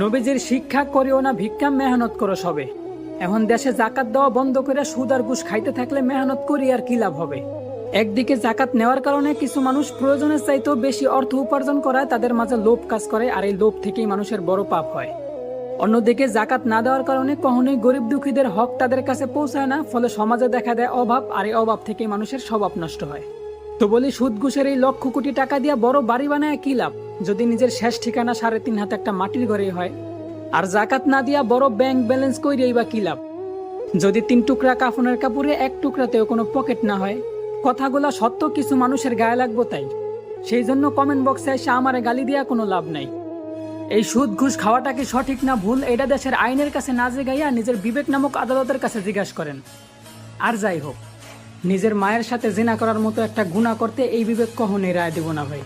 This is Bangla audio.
নবীজির শিক্ষা করিও না ভিক্ষা, মেহনত করো সবে। এখন দেশে জাকাত দেওয়া বন্ধ করে সুদ আর ঘুষ খাইতে থাকলে মেহনত করি আর কি লাভ হবে। একদিকে জাকাত নেওয়ার কারণে কিছু মানুষ প্রয়োজনের চাইতেও বেশি অর্থ উপার্জন করায় তাদের মাঝে লোভ কাজ করে, আর এই লোভ থেকেই মানুষের বড় পাপ হয়। অন্যদিকে জাকাত না দেওয়ার কারণে কখনোই গরিব দুঃখীদের হক তাদের কাছে পৌঁছায় না, ফলে সমাজে দেখা দেয় অভাব, আর এই অভাব থেকেই মানুষের স্বভাব নষ্ট হয়। তো বলি, সুদ ঘুষের এই লক্ষ কোটি টাকা দিয়ে বড় বাড়ি বানায় কি লাভ, যদি নিজের শেষ ঠিকানা 3.5 হাতে একটা মাটির ঘরেই হয়। আর জাকাত না দিয়া বড় ব্যাংক ব্যালেন্স কইরেই বা কি লাভ, যদি 3 টুকরা কাফনের কাপড়ে 1 টুকরাতেও কোনো পকেট না হয়। কথাগুলা সত্য, কিছু মানুষের গায়ে লাগবো তাই। সেই জন্য কমেন্ট বক্সে এসে আমারে গালি দিয়া কোনো লাভ নাই। এই সুদ ঘুষ খাওয়াটা কি সঠিক না ভুল, এটা দেশের আইনের কাছে না জিগাইয়া নিজের বিবেক নামক আদালতের কাছে জিজ্ঞাসা করেন। আর যাই হোক, নিজের মায়ের সাথে জিনা করার মতো একটা গুনাহ করতে এই বিবেক কখনোই রায় দেব না ভাই।